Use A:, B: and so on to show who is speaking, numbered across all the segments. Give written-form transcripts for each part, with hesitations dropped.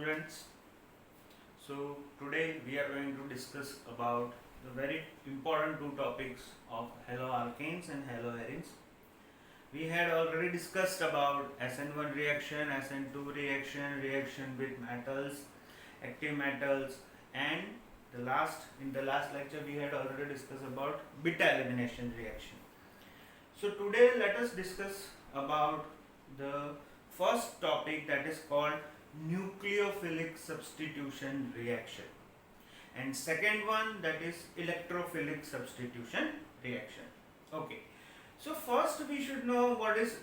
A: students. So today we are going to discuss about the very important two topics of haloalkanes and haloarenes. We had already discussed about SN1 reaction, SN2 reaction, reaction with metals, active metals, and in the last lecture we had already discussed about beta elimination reaction. So today let us discuss about the first topic, that is called nucleophilic substitution reaction, and second one, that is electrophilic substitution reaction. Okay, so first we should know what is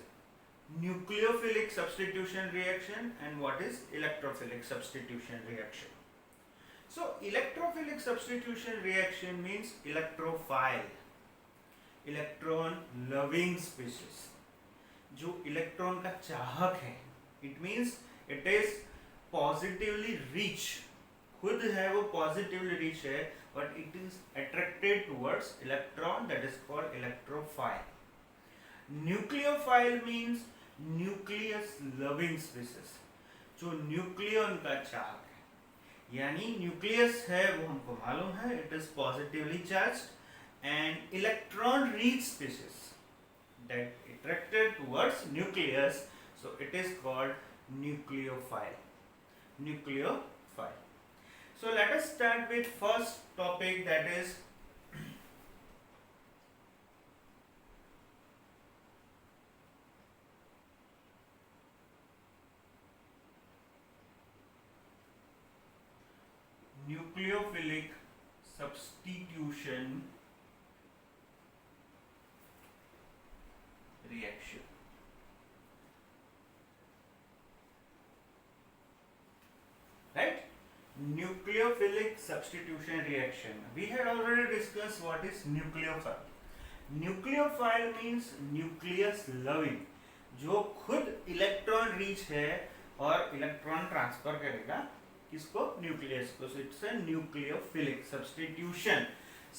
A: nucleophilic substitution reaction and what is electrophilic substitution reaction. So electrophilic substitution reaction means electrophile, electron loving species, जो electron का चाहक है. It means it is positively rich, खुद है वो positively rich है, but it is attracted towards electron, that is called electrophile. Nucleophile means nucleus loving species, जो nucleon का चाहक है. यानी न्यूक्लियस है वो हमको मालूम है, it is positively charged, and electron rich species that attracted towards nucleus, so it is called nucleophile. So let us start with first topic, that is nucleophilic substitution reaction. Right? Nucleophilic substitution reaction. We had already discussed what is nucleophile. Nucleophile means nucleus loving, जो खुद electron rich है और electron transfer करेगा किसको, nucleus को. So it's a nucleophilic substitution.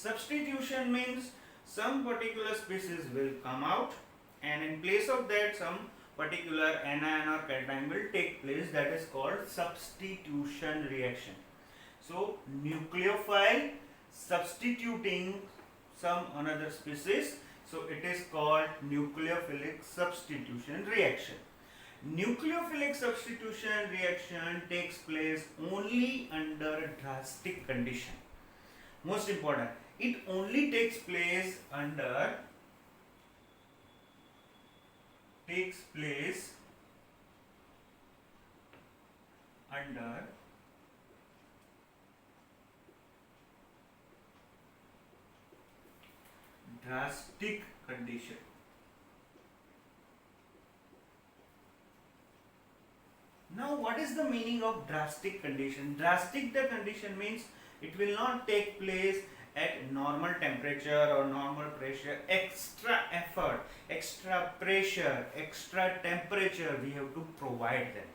A: Substitution means some particular species will come out, and in place of that some particular anion or cation will take place, that is called substitution reaction. So nucleophile substituting some another species, so it is called nucleophilic substitution reaction. Nucleophilic substitution reaction takes place only under drastic condition. Most important, it only takes place under drastic condition. Now what is the meaning of drastic condition? Drastic the condition means it will not take place at normal temperature or normal pressure. Extra effort, extra pressure, extra temperature we have to provide them,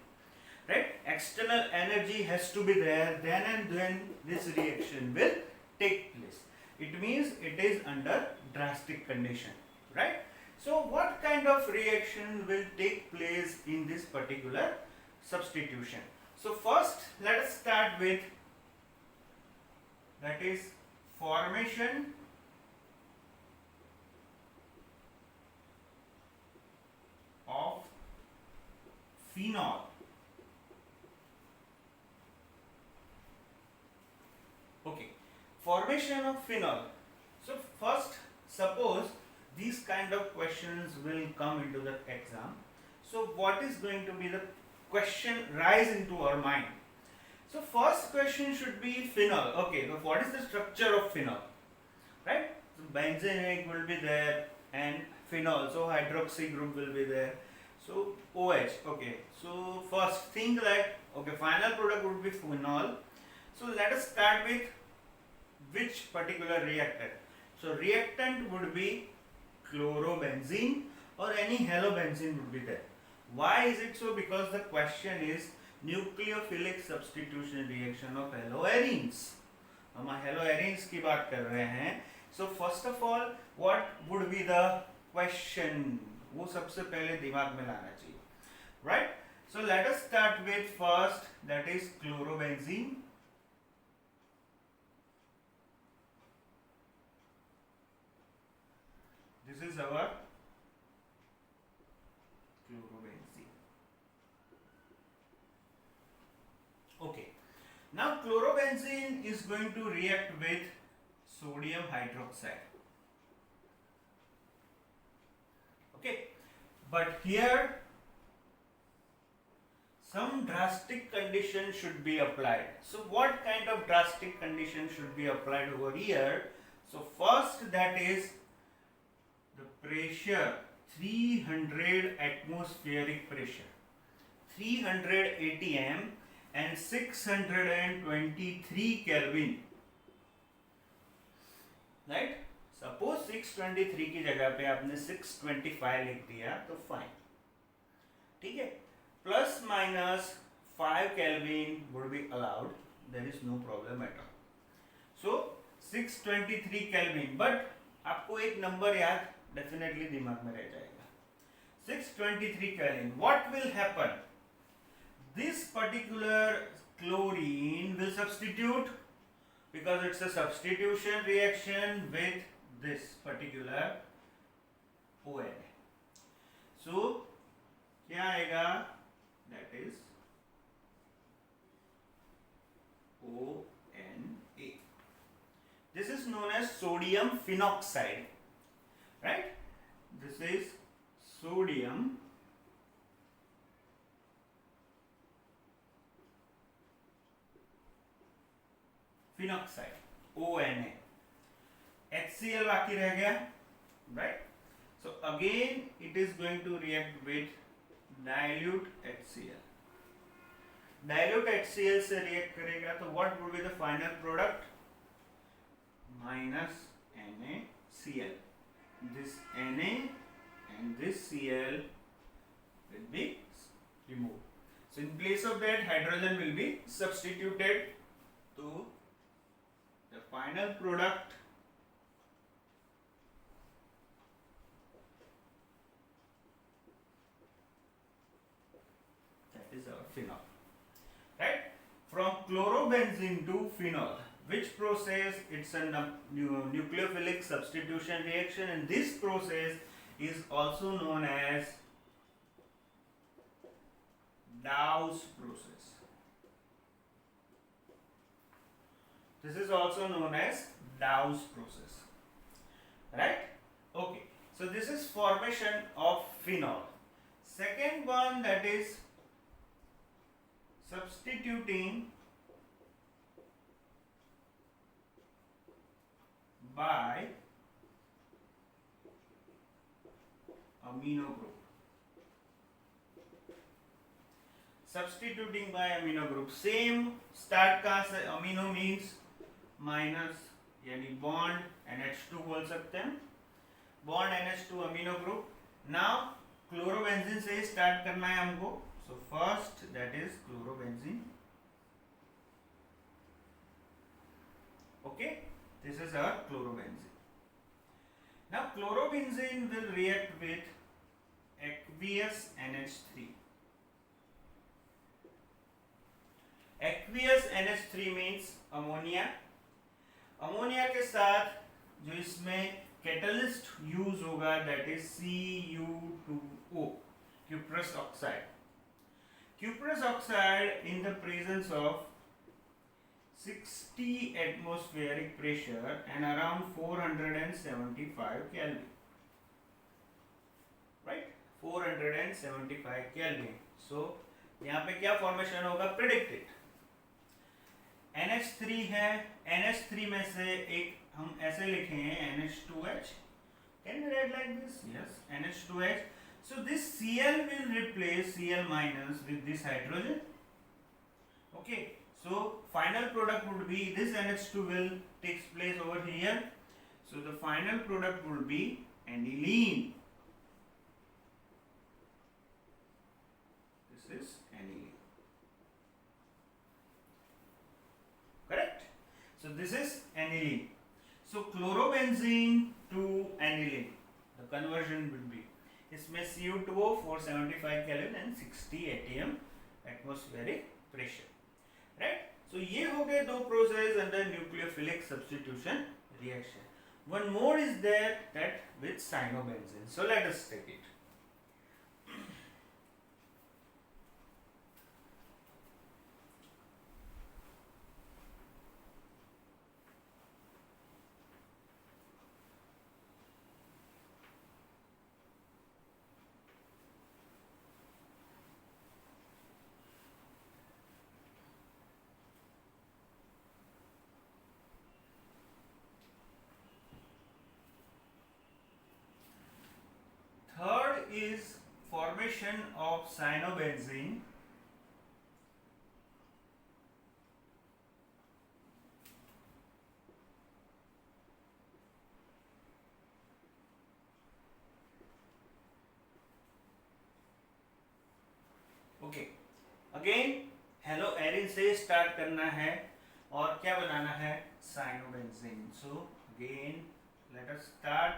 A: right? External energy has to be there, then and then this reaction will take place. It means it is under drastic condition, right? So what kind of reaction will take place in this particular substitution? So first let us start with, that is formation of phenol. Okay, formation of phenol. So first, suppose these kind of questions will come into the exam. So what is going to be the question rise into our mind? So first question should be phenol. Okay, so what is the structure of phenol? Right? So benzene will be there and phenol. So hydroxy group will be there. So OH. Okay. So first think that okay, final product would be phenol. So let us start with which particular reactant. So reactant would be chlorobenzene or any halobenzene would be there. Why is it so? Because the question is nucleophilic substitution reaction of haloarenes. हम haloarenes की बात कर रहे हैं. So first of all what would be the question, वो सबसे पहले दिमाग में लाना चाहिए, right? So let us start with first, that is chlorobenzene. This is our chlorobenzene. Okay. Now chlorobenzene is going to react with sodium hydroxide. Okay. But here some drastic condition should be applied. So what kind of drastic condition should be applied over here? So first, that is the pressure, 300 atmospheric pressure, 300 atm and 623 Kelvin, right? Suppose 623 की जगह पे आपने 625 लिख दिया तो fine, ठीक है. Plus minus 5 Kelvin would be allowed. There is no problem at all. So 623 Kelvin. But आपको एक नंबर याद definitely दिमाग में रह जाएगा. 623 Kelvin. What will happen? This particular chlorine will substitute, because it's a substitution reaction with this particular ONA. So क्या आएगा? That is ONA. This is known as sodium phenoxide, right? This is sodium phenoxide, ONA. HCl बाकी रह गया, right? So again it is going to react with dilute HCl. Dilute HCl से react करेगा तो what would be the final product? Minus NaCl. This Na and this Cl will be removed. So in place of that, hydrogen will be substituted to the final product. Is our phenol, right? From chlorobenzene to phenol, which process? It's a nucleophilic substitution reaction, and this process is also known as Dawes process. This is also known as Dawes process, right? Okay, so this is formation of phenol. Second one, that is substituting by amino group. Substituting by amino group. Same start का से amino means minus, यानी bond NH2 बोल सकते हैं. Bond NH2 amino group. Now chlorobenzene से start करना है हमको. So first, that is chlorobenzene. Okay, this is our chlorobenzene. Now chlorobenzene will react with aqueous NH3. Aqueous NH3 means ammonia. Ammonia के साथ जो इसमें कैटलिस्ट यूज होगा, that is Cu2O, cuprous oxide. Cuprous oxide in the presence of 60 atmospheric pressure and around 475 Kelvin, right? 475 Kelvin. So यहाँ पे क्या formation होगा? Predicted. NH3 है, NH3 में से एक हम ऐसे लिखेंगे NH2H. Can we write like this? Yes, NH2H. So this Cl will replace Cl minus with this hydrogen. Okay, so final product would be this NH2 will takes place over here. So the final product would be aniline. This is aniline. Correct? So this is aniline. So chlorobenzene to aniline, the conversion will be इसमें Cu2O 475 kelvin and 60 atm atmospheric pressure, right. So ये हो गए दो process under nucleophilic substitution reaction. One more is there, that with cyanobenzene. So let us take it. Third is formation of cyanobenzene. Okay, again hello Erin से start करना है और क्या बनाना है, cyanobenzene. So again let us start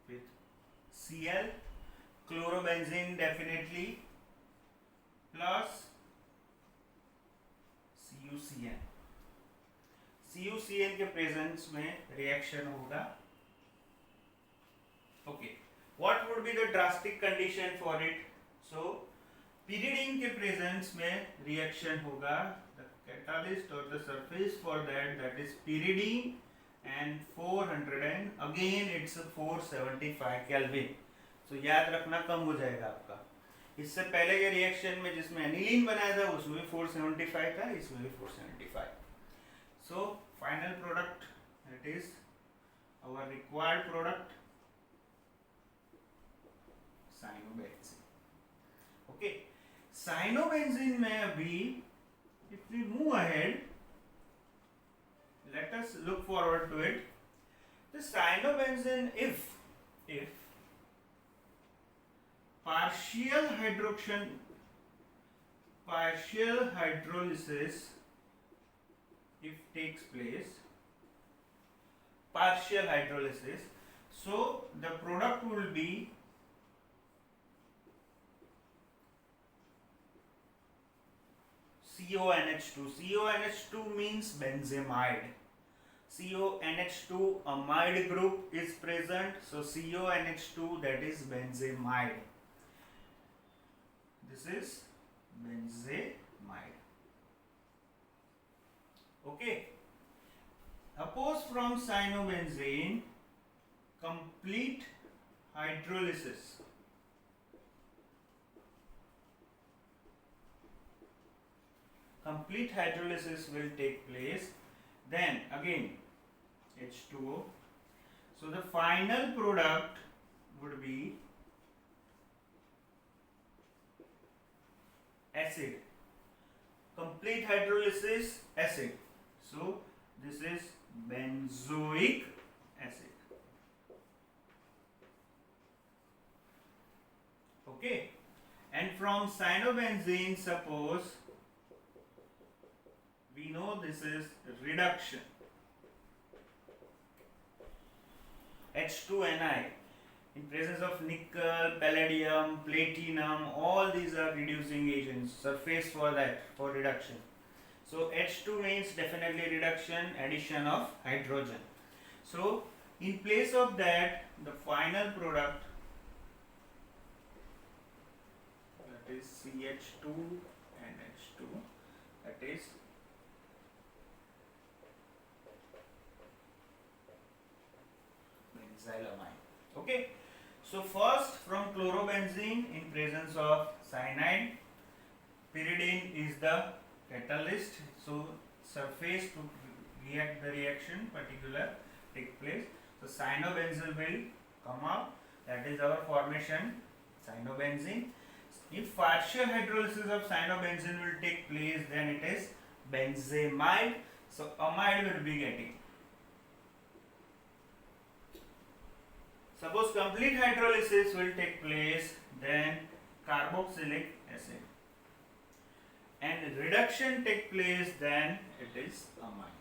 A: with Cl, chlorobenzene definitely, plus CuCN. CuCN के presence में reaction होगा. Okay, what would be the drastic condition for it. So pyridine के प्रेजेंस में रिएक्शन होगा. द कैटलिस्ट और the surface for that is pyridine and 400 and again it's 475 Kelvin. So याद रखना कम हो जाएगा आपका. इससे पहले के रिएक्शन में जिसमें एनिलीन बनाया था उसमें भी 475 था, इसमें भी 475. So final product, that is our required product, cyanobenzene. Okay, cyanobenzene में अभी if we move ahead, let us look forward to it. The cyanobenzene, if partial hydrolysis if takes place, partial hydrolysis, so the product will be CONH2. CONH2 means benzamide. CONH2 amide group is present, so CONH2, that is benzamide. This is benzamide. Okay, suppose from cyanobenzene complete hydrolysis will take place, then again H2O. So the final product would be acid. Complete hydrolysis, acid. So this is benzoic acid. Okay, and from cyanobenzene, suppose we know this is reduction, H2Ni, in presence of nickel, palladium, platinum, all these are reducing agents, surface for that, for reduction. So H2 means definitely reduction, addition of hydrogen. So in place of that, the final product, that is CH2 and H2, that is benzylamine. Okay, so first from chlorobenzene in presence of cyanide, pyridine is the catalyst, so surface to react the reaction particular take place. So cyanobenzene will come out, that is our formation cyanobenzene. If partial hydrolysis of cyanobenzene will take place, then it is benzamide, so amide will be getting. Suppose complete hydrolysis will take place, then carboxylic acid, and reduction take place, then it is amine.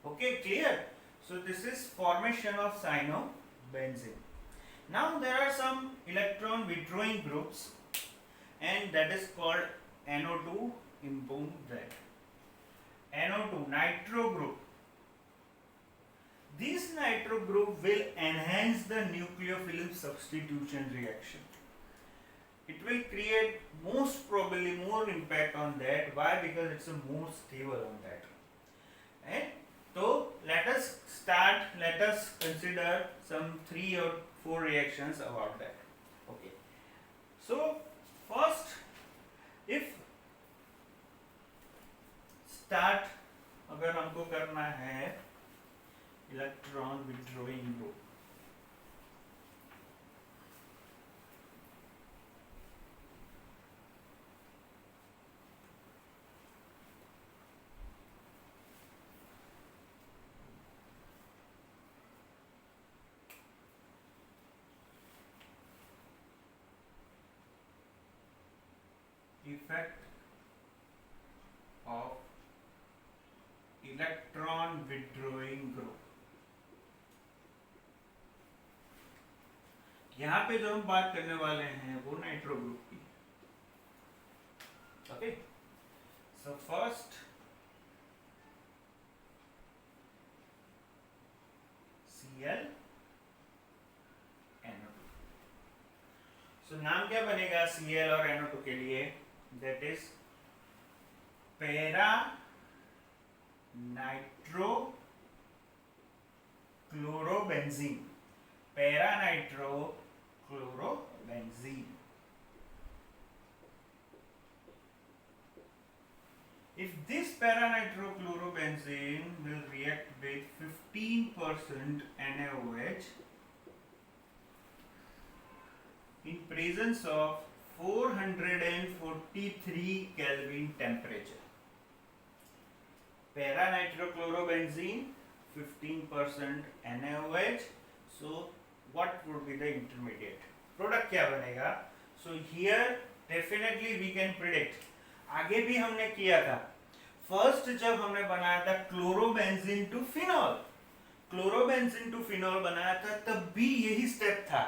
A: Okay, clear? So this is formation of cyanobenzene. Now there are some electron withdrawing groups, and that is called NO2 impound that. NO2 nitro group. This nitro group will enhance the nucleophilic substitution reaction. It will create most probably more impact on that. Why? Because it's a more stable on that. And so let us consider some 3 or 4 reactions about that. Okay. So first, if start अगर हमको करना है electron withdrawing group, effect of electron withdrawing group. यहां पे जो हम बात करने वाले हैं वो नाइट्रो ग्रुप की. Okay, so first Cl NO2. सो नाम क्या बनेगा Cl और NO2 के लिए? That is para nitro chlorobenzene. Para nitro chlorobenzene. If this para-nitrochlorobenzene will react with 15% NaOH in presence of 443 Kelvin temperature. Para-nitrochlorobenzene, 15% NaOH. So what would be the intermediate product? क्या बनेगा? So here definitely we can predict. आगे भी हमने किया था. First जब हमने बनाया था chlorobenzene to phenol, chlorobenzene to phenol बनाया था, तब भी यही स्टेप था.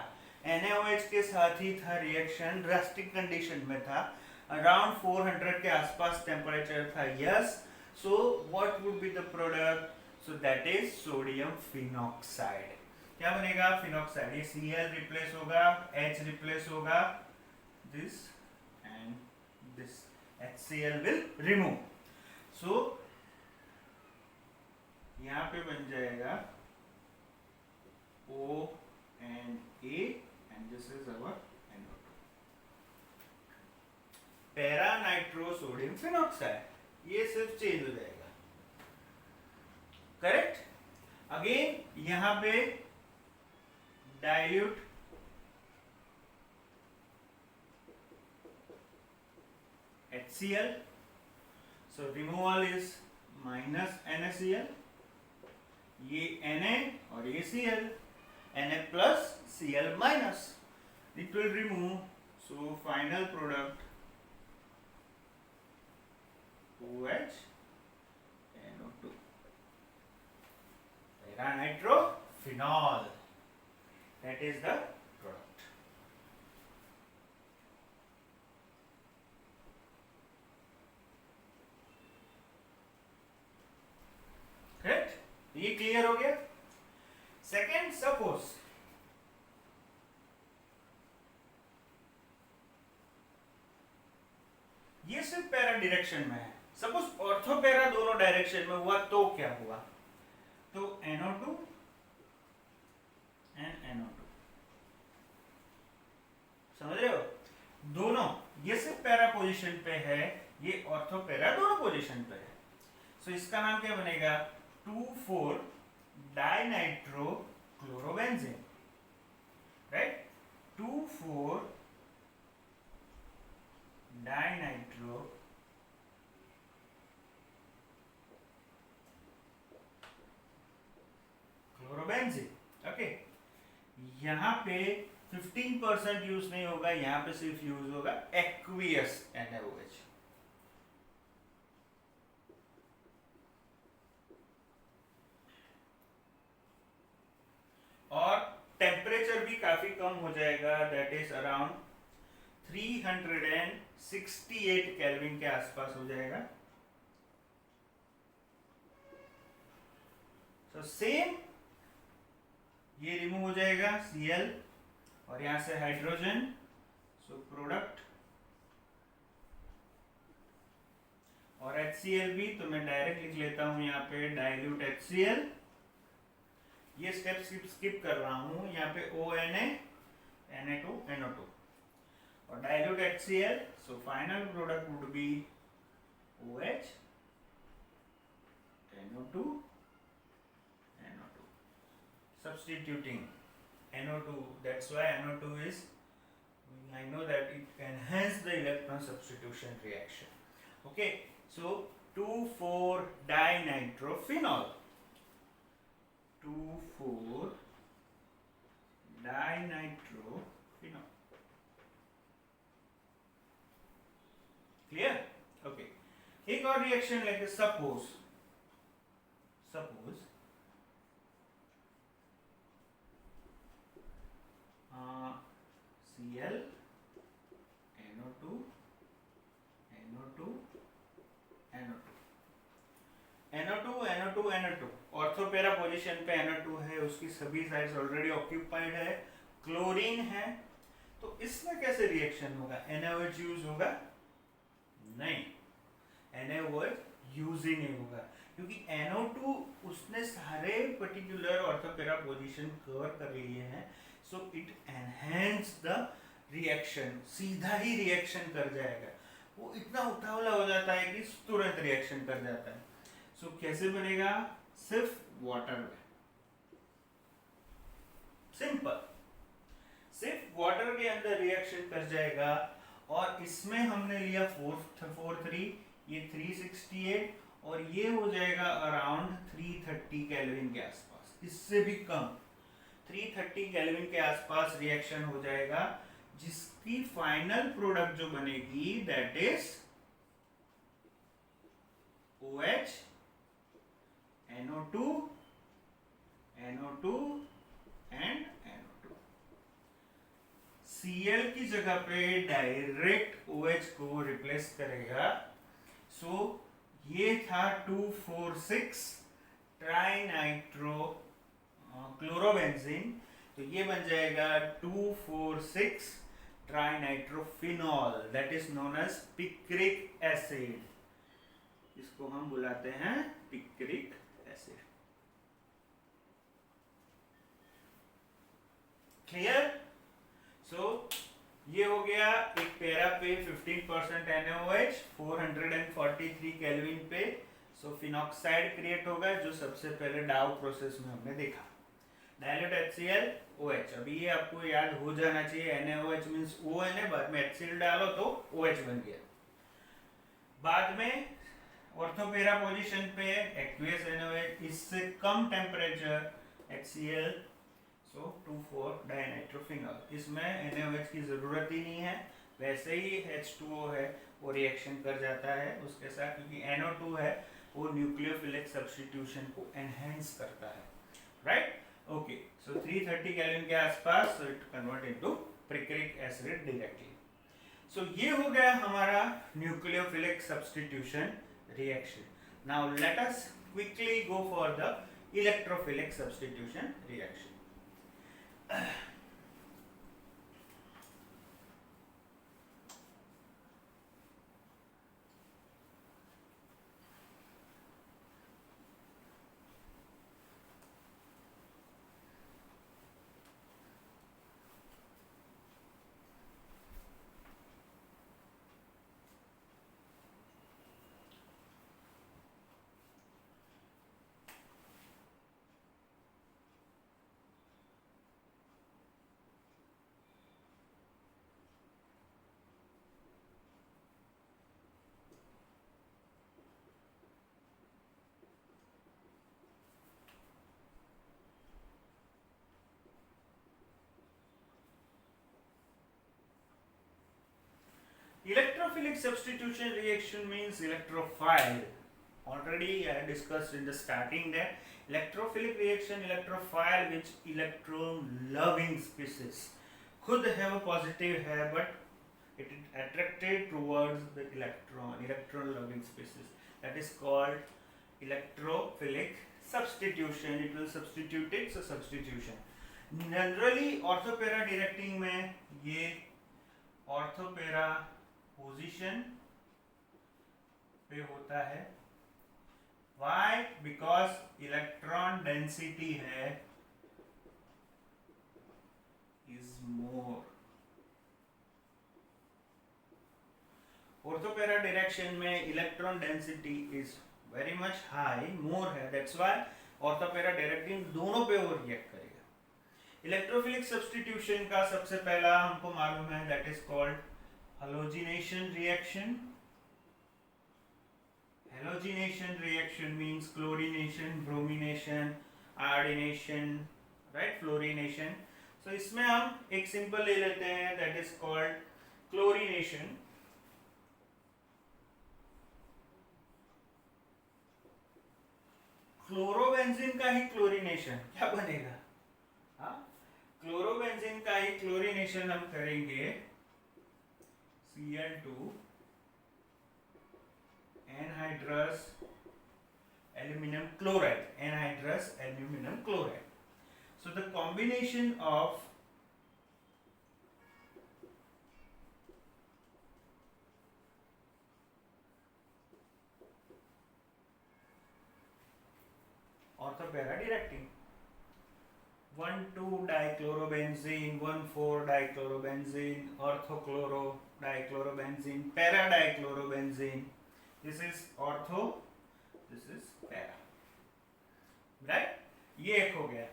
A: NaOH के साथ ही था रिएक्शन, रेस्टिंग कंडीशन में था, अराउंड 400 के आसपास टेम्परेचर था. Yes, so what would be the product? So that is sodium phenoxide. क्या बनेगा? फिनॉक्साइड. ये Cl रिप्लेस होगा, H रिप्लेस होगा, this and this. HCl will remove. So यहाँ पे बन जाएगा O and A and this is our NO2. Para nitro sodium phenoxide. ये सिर्फ चेंज हो जाएगा. करेक्ट. अगेन यहाँ पे dilute HCl. So removal is minus NaCl. ये Na और ये Cl. Na plus Cl minus. It will remove. So final product OH NO2. Para-nitrophenol. That is the product. Correct? ये क्लियर हो गया. सेकेंड, सपोज ये सिर्फ पैरा डायरेक्शन में है. सपोज ऑर्थो पैरा दोनों डायरेक्शन में हुआ तो क्या हुआ? तो NO2 एंड NO2. समझ रहे हो? दोनों, ये सिर्फ पैरा पोजीशन पे है, ये ऑर्थो पैरा दोनों पोजीशन पे है. सो इसका नाम क्या बनेगा? 2,4 dinitro chlorobenzene. Right? 2,4 dinitro chlorobenzene. Okay, यहाँ पे 15% यूज नहीं होगा, यहाँ पे सिर्फ यूज होगा एक्वियस NaOH. कम हो जाएगा, दैट इज अराउंड 368 केल्विन के आसपास हो जाएगा। तो सेम ये रिमूव हो जाएगा Cl और यहां से हाइड्रोजन, सो प्रोडक्ट और HCl भी, तो मैं डायरेक्ट लिख लेता हूं यहाँ पे डाइल्यूट HCl। ये स्टेप स्किप कर रहा हूं, यहाँ पे ONA Na2 NO2 और dilute HCl, so final product would be OH NO2 NO2 substituting NO2, that's why NO2 is, I know that it enhance the electron substitution reaction. Okay, so 2,4-dinitrophenol, 2,4-dinitrophenol. Clear? Okay. एक और reaction लेके, suppose Cl NO2 NO2 NO2 ऑर्थोपेरा position पे NO2 है, उसकी सभी sides already occupied है, chlorine है, तो इसमें कैसे रिएक्शन होगा? NaOH यूज होगा? नहीं, NaOH यूज ही नहीं होगा, क्योंकि NO2 उसने सारे पर्टिकुलर ऑर्थोपेरा पोजीशन कवर कर लिए हैं, so it enhance the reaction, सीधा ही रिएक्शन कर जाएगा, वो इतना उतावला हो जाता है कि तुरंत रिएक्शन कर जाता है। सो कैसे बनेगा? सिर्फ वाटर में, सिंपल, सिर्फ वाटर के अंदर रिएक्शन कर जाएगा। और इसमें हमने लिया 443, ये 368 और ये हो जाएगा अराउंड 330 केल्विन के आसपास, इससे भी कम 330 केल्विन के आसपास रिएक्शन हो जाएगा, जिसकी फाइनल प्रोडक्ट जो बनेगी that is OH NO2 NO2 and NO2। Cl की जगह पे डायरेक्ट OH को रिप्लेस करेगा, सो ये था 2,4,6 ट्राइनाइट्रो क्लोरोबेंजीन, तो ये बन जाएगा 2,4,6 trinitrophenol, that is known as picric acid, इसको हम बुलाते हैं पिक्रिक एसिड। क्लियर? सो ये हो गया एक पैरा पे 15% NaOH 443 केल्विन पे, सो फिनॉक्साइड क्रिएट होगा, जो सबसे पहले डाउ प्रोसेस में हमने देखा, डाइल्यूट HCl OH। अभी ये आपको याद हो जाना चाहिए, NaOH मींस ONA, बाद में HCl डालो तो OH बन गया। बाद में ऑर्थोपेरा पोजीशन पे एक्वियस NaOH, इससे कम टेम्परेचर HCl, सो 2,4-dinitrophenol, इसमें NaOH की जरूरत ही नहीं है, वैसे ही H2O है वो रिएक्शन कर जाता है उसके साथ, क्योंकि NO2 है वो न्यूक्लियोफिलिक सब्स्टिट्यूशन को एनहेंस करता है, राइट? ओके, सो 330 केल्विन के आसपास, so it convert into picric acid directly. So ये हो गया हमारा nucleophilic substitution reaction. Now let us quickly go for the electrophilic substitution reaction. Electrophilic substitution reaction means electrophile. Already I discussed in the starting that electrophilic reaction, electrophile, which electron loving species. खुद have a positive है, but it is attracted towards the electron loving species. That is called electrophilic substitution. It will substitute it, so substitution. Generally ortho para directing में ये ortho para position पे होता है. Why? Because electron density है is more. Ortho para direction में electron density is very much high, more है. That's why ऑर्थोपेरा directing दोनों पे वो रिएक्ट करेगा. इलेक्ट्रोफिलिक सब्स्टिट्यूशन का सबसे पहला हमको मालूम है, that is called halogenation reaction. Halogenation reaction means chlorination, bromination, iodination, right? Fluorination. So इसमें हम एक सिंपल ले लेते हैं, that is called chlorination. Chlorobenzene का ही क्लोरीनेशन क्या बनेगा? हाँ, क्लोरोबेंजीन का ही क्लोरीनेशन हम करेंगे Cl2 anhydrous aluminum chloride, anhydrous aluminum chloride. So the combination of orthopara directing 1,2-dichlorobenzene, 1,4-dichlorobenzene, orthochloro dichlorobenzene, para-dichlorobenzene. This is ortho, this is para, right? ये एक हो गया.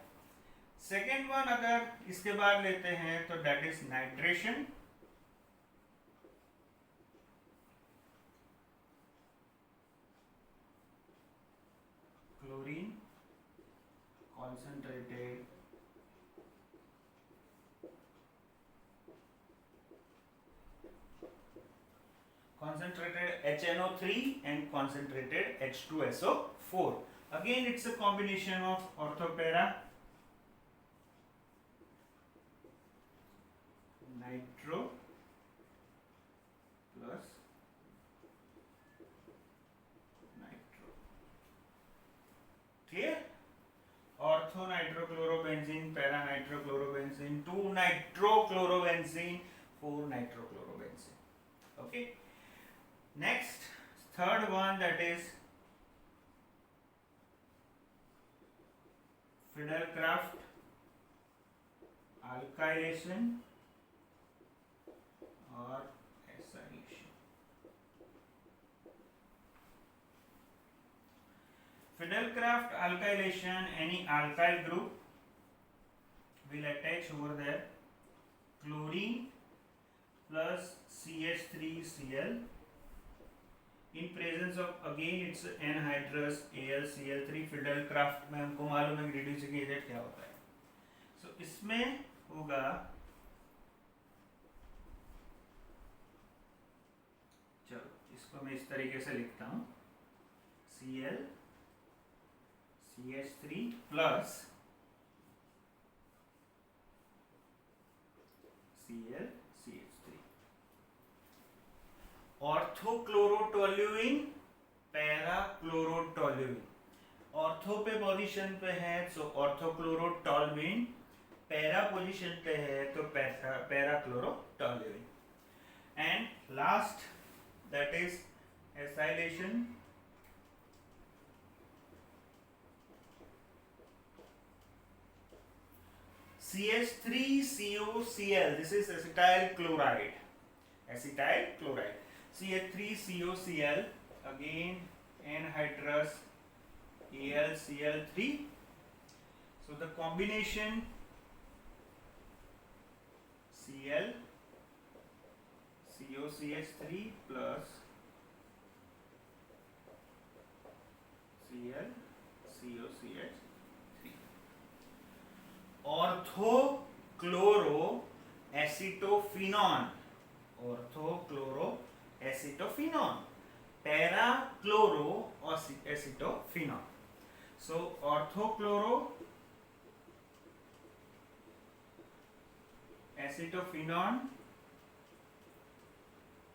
A: सेकेंड वन अगर इसके बाद लेते हैं तो that is nitration. Chlorine concentrated HNO3 and concentrated H2SO4. Again it's a combination of orthopara, nitro plus nitro. Clear? Ortho nitrochlorobenzene, para nitrochlorobenzene, 2 nitrochlorobenzene, 4 nitrochlorobenzene. Okay. Next, third one, that is Friedel-Crafts alkylation or acylation. Friedel-Crafts alkylation, any alkyl group will attach over there chlorine plus CH3Cl in presence of again it's anhydrous AlCl3. Friedel-Crafts में हमको मालूम है reducing agent क्या होता है. सो इसमें होगा, चलो इसको मैं इस तरीके से लिखता हूँ, Cl CH3 plus Cl CH3. Orthochlorotoluene, parachlorotoluene. Ortho पे पोजीशन पे है तो ऑर्थोक्लोरोटोल्यूइन, पैरा पोजीशन पे है तो parachlorotoluene. And last that is acylation. CH3COCl, this is acetyl chloride. Acetyl chloride. CH3COCl, again anhydrous AlCl3. So the combination Cl COCH3 plus Cl COCH3. Orthochloroacetophenone, orthochloroacetophenone, parachloroacetophenone. So orthochloroacetophenone acetophenone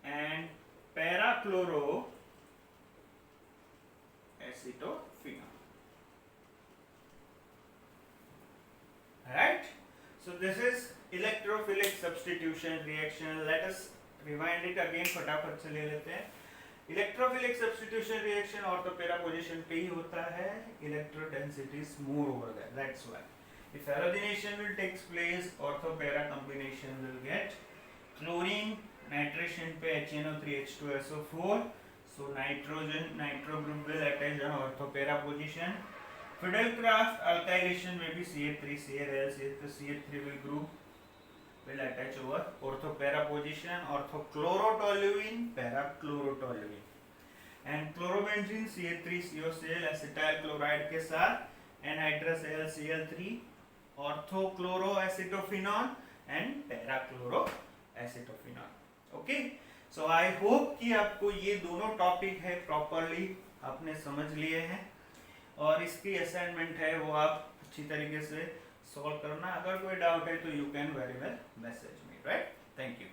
A: and parachloroacetophenone. Right? So this is electrophilic substitution reaction. Let us rewind it again, फटाफट से ले लेते हैं. Electrophilic substitution reaction ortho para position पे ही होता है. Electro density is more over there, that's why if halogenation will takes place ortho para combination will get chlorine nitration पे HNO3H2SO4, so nitrogen nitro group will attach on ortho para position. Fidelcraft alkylation may be CH3Cl, CH3 will will attach over ortho para position. Orthochlorotoluene, parachlorotoluene and chlorobenzene CH3COCl acetyl chloride के साथ anhydrous Cl3 orthochloroacetophenone and parachloroacetophenone. Okay, so I hope कि आपको ये दोनों topic है properly आपने समझ लिए हैं और इसकी असाइनमेंट है वो आप अच्छी तरीके से सॉल्व करना. अगर कोई डाउट है तो you can very well message me. Right, thank you.